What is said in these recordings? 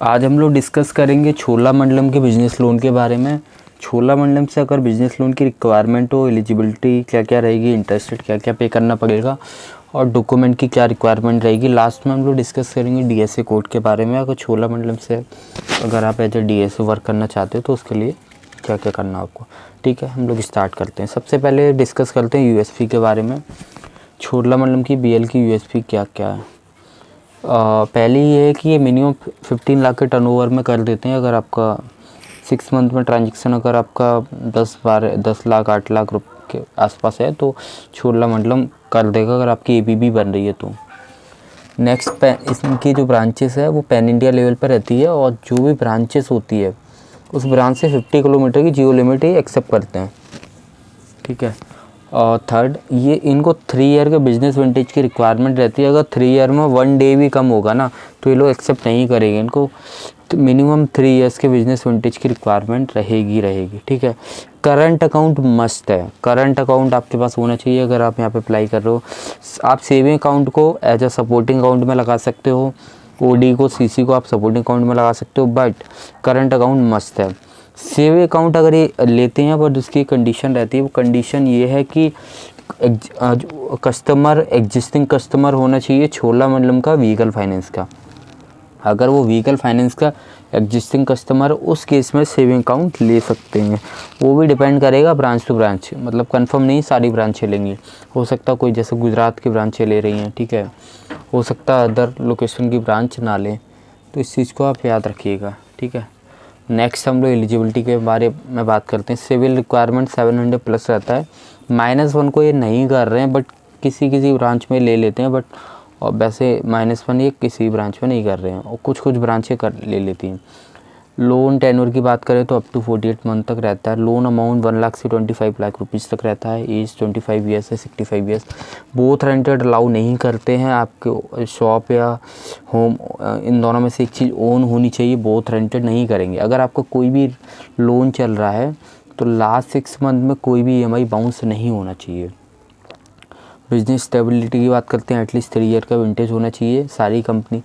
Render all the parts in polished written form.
आज हम लोग डिस्कस करेंगे छोलामंडलम के बिज़नेस लोन के बारे में। छोलामंडलम से अगर बिज़नेस लोन की रिक्वायरमेंट हो, एलिजिबिलिटी क्या क्या रहेगी, इंटरेस्ट रेट क्या क्या पे करना पड़ेगा और डॉक्यूमेंट की क्या रिक्वायरमेंट रहेगी। लास्ट में हम लोग डिस्कस करेंगे डीएसए कोड के बारे में। अगर छोलामंडलम से अगर आप एज ए डीएसए वर्क करना चाहते हो तो उसके लिए क्या क्या करना आपको। ठीक है, हम लोग स्टार्ट करते हैं। सबसे पहले डिस्कस करते हैं यूएसपी के बारे में। छोलामंडलम की बीएल की यूएसपी क्या क्या है। पहले ये है कि ये मिनिमम 15 लाख के टर्नओवर में कर देते हैं। अगर आपका 6 मंथ में ट्रांजेक्शन अगर आपका 10 लाख 8 लाख रुपये के आसपास है तो छोलामंडलम कर देगा, अगर आपकी एपीबी बन रही है तो। नेक्स्ट इनकी जो ब्रांचेस है वो पैन इंडिया लेवल पर रहती है और जो भी ब्रांचेस होती है उस ब्रांच से 50 किलोमीटर की जियो लिमिट ही एक्सेप्ट करते हैं। ठीक है। और थर्ड, ये इनको 3 ईयर के बिजनेस विंटेज की रिक्वायरमेंट रहती है। अगर 3 ईयर में 1 डे भी कम होगा ना तो ये लोग एक्सेप्ट नहीं करेंगे। इनको मिनिमम 3 ईयर्स के बिजनेस विंटेज की रिक्वायरमेंट रहेगी। ठीक है। करंट अकाउंट मस्ट है। करंट अकाउंट आपके पास होना चाहिए अगर आप यहाँ पे अप्लाई कर रहे हो। आप सेविंग अकाउंट को एज अ सपोर्टिंग अकाउंट में लगा सकते हो, ओडी को सीसी को आप सपोर्टिंग अकाउंट में लगा सकते हो, बट करंट अकाउंट मस्ट है। सेविंग अकाउंट अगर ये लेते हैं बट उसकी कंडीशन रहती है, वो कंडीशन ये है कि कस्टमर एग्जिस्टिंग कस्टमर होना चाहिए छोलामंडलम का व्हीकल फाइनेंस का। अगर वो व्हीकल फाइनेंस का एग्जिस्टिंग कस्टमर, उस केस में सेविंग अकाउंट ले सकते हैं। वो भी डिपेंड करेगा ब्रांच टू ब्रांच, मतलब कंफर्म नहीं सारी ब्रांचें लेंगी। हो सकता है कोई जैसे गुजरात की ब्रांचें ले रही हैं, ठीक है, हो सकता है अदर लोकेशन की ब्रांच ना लें, तो इस चीज़ को आप याद रखिएगा। ठीक है। नेक्स्ट हम लोग एलिजिबिलिटी के बारे में बात करते हैं। सिविल रिक्वायरमेंट 700 प्लस रहता है। -1 को ये नहीं कर रहे हैं बट किसी ब्रांच में ले लेते हैं, बट और वैसे -1 ये किसी ब्रांच में नहीं कर रहे हैं और कुछ ब्रांचें कर ले लेती हैं। लोन टेन्योर की बात करें तो अप टू 48 मंथ तक रहता है। लोन अमाउंट 1 लाख से 25 लाख रुपीज़ तक रहता है। एज 25 ईयर्स से 65 ईयर्स। बोथ रेंटेड अलाउ नहीं करते हैं। आपके शॉप या होम इन दोनों में से एक चीज़ ओन होनी चाहिए, बोथ रेंटेड नहीं करेंगे। अगर आपका कोई भी लोन चल रहा है तो लास्ट 6 मंथ में कोई भी EMI बाउंस नहीं होना चाहिए। बिजनेस स्टेबिलिटी की बात करते हैं, एटलीस्ट 3 ईयर का विंटेज होना चाहिए। सारी कंपनी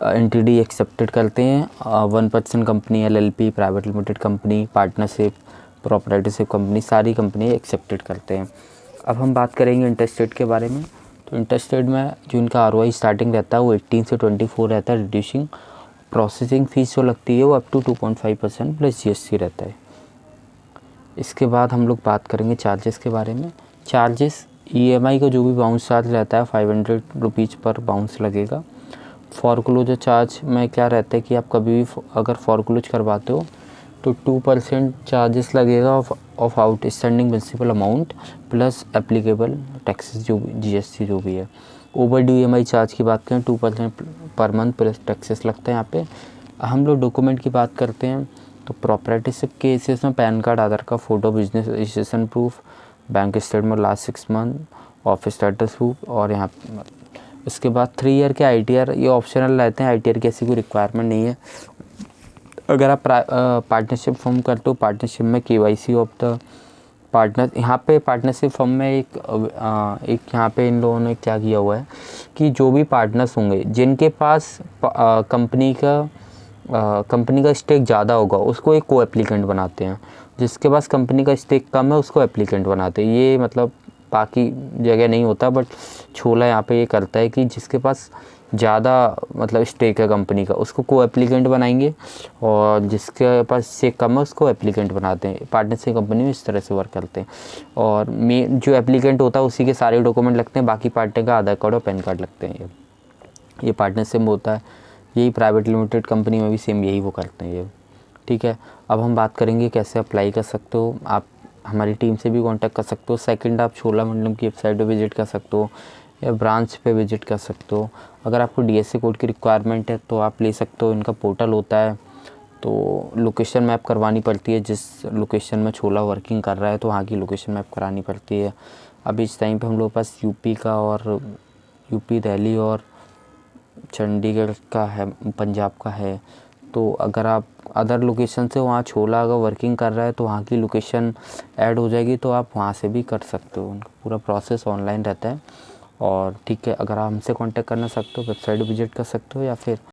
एंटिटी एक्सेप्टेड करते हैं। 1% company, LLP, private limited company, partnership, proprietorship company, सारी कंपनी एक्सेप्टेड करते हैं। अब हम बात करेंगे इंटरेस्ट रेट के बारे में। तो इंटरेस्ट रेट में जो इनका ROI स्टार्टिंग रहता है वो 18 से 24 रहता है, रिड्यूसिंग। प्रोसेसिंग फ़ीस जो लगती है वो अप टू 2.5% प्लस GST रहता है। इसके बाद हम लोग बात करेंगे चार्जेस के बारे में। चार्जेस EMI का जो भी बाउंस चार्ज रहता है 500 रुपीज़ पर बाउंस लगेगा। फॉरक्लोजर चार्ज में क्या रहता है कि आप कभी भी अगर फॉरक्लोज करवाते हो तो 2% चार्जेस लगेगा of outstanding principal amount plus applicable taxes जो भी GST जो भी है। ओवर ड्यू EMI चार्ज की बात करें 2% पर मंथ प्लस टैक्सेस लगता है यहाँ पे। हम लोग डॉक्यूमेंट की बात करते हैं तो प्रॉपर्टीशिप केसेस में PAN card, Aadhaar card, photo, business registration proof, bank statement last 6 month, office status proof. और यहाँ इसके बाद 3 ईयर के ITR ये ऑप्शनल रहते हैं। ITR की ऐसी कोई रिक्वायरमेंट नहीं है। अगर आप पार्टनरशिप फॉर्म करते हो, पार्टनरशिप में KYC ऑफ द पार्टनर, यहाँ पे पार्टनरशिप फॉर्म में एक यहाँ पे इन लोगों ने क्या किया हुआ है कि जो भी पार्टनर्स होंगे जिनके पास कंपनी का स्टेक ज़्यादा होगा उसको एक को एप्लीकेंट बनाते हैं, जिसके पास कंपनी का स्टेक कम है उसको एप्लीकेंट बनाते हैं। ये मतलब बाकी जगह नहीं होता बट छोला यहाँ पे ये करता है कि जिसके पास ज़्यादा मतलब स्टेक है कंपनी का उसको को एप्लीकेंट बनाएंगे और जिसके पास स्टेक कम है उसको एप्लीकेंट बनाते हैं। पार्टनरशिप कंपनी में इस तरह से वर्क करते हैं और मेन जो एप्लीकेंट होता है उसी के सारे डॉक्यूमेंट लगते हैं, बाकी पार्टनर का आधार कार्ड और पैन कार्ड लगते हैं। ये पार्टनरशिप होता है। यही प्राइवेट लिमिटेड कंपनी में भी सेम यही वो करते हैं ये। ठीक है। अब हम बात करेंगे कैसे अप्लाई कर सकते हो। आप हमारी टीम से भी कांटेक्ट कर सकते हो। सेकंड, आप छोलामंडलम की वेबसाइट पे विजिट कर सकते हो या ब्रांच पे विजिट कर सकते हो। अगर आपको DSA कोड की रिक्वायरमेंट है तो आप ले सकते हो। इनका पोर्टल होता है तो लोकेशन मैप करवानी पड़ती है। जिस लोकेशन में छोला वर्किंग कर रहा है तो वहाँ की लोकेशन मैप करानी पड़ती है। अभी इस टाइम पे हम लोग पास यूपी का और यूपी, दिल्ली और चंडीगढ़ का है, पंजाब का है। तो अगर आप अदर लोकेशन से वहाँ छोला अगर वर्किंग कर रहा है तो वहाँ की लोकेशन ऐड हो जाएगी तो आप वहाँ से भी कर सकते हो। उनका पूरा प्रोसेस ऑनलाइन रहता है। और ठीक है, अगर आप हमसे कांटेक्ट करना सकते हो, वेबसाइट विजिट कर सकते हो या फिर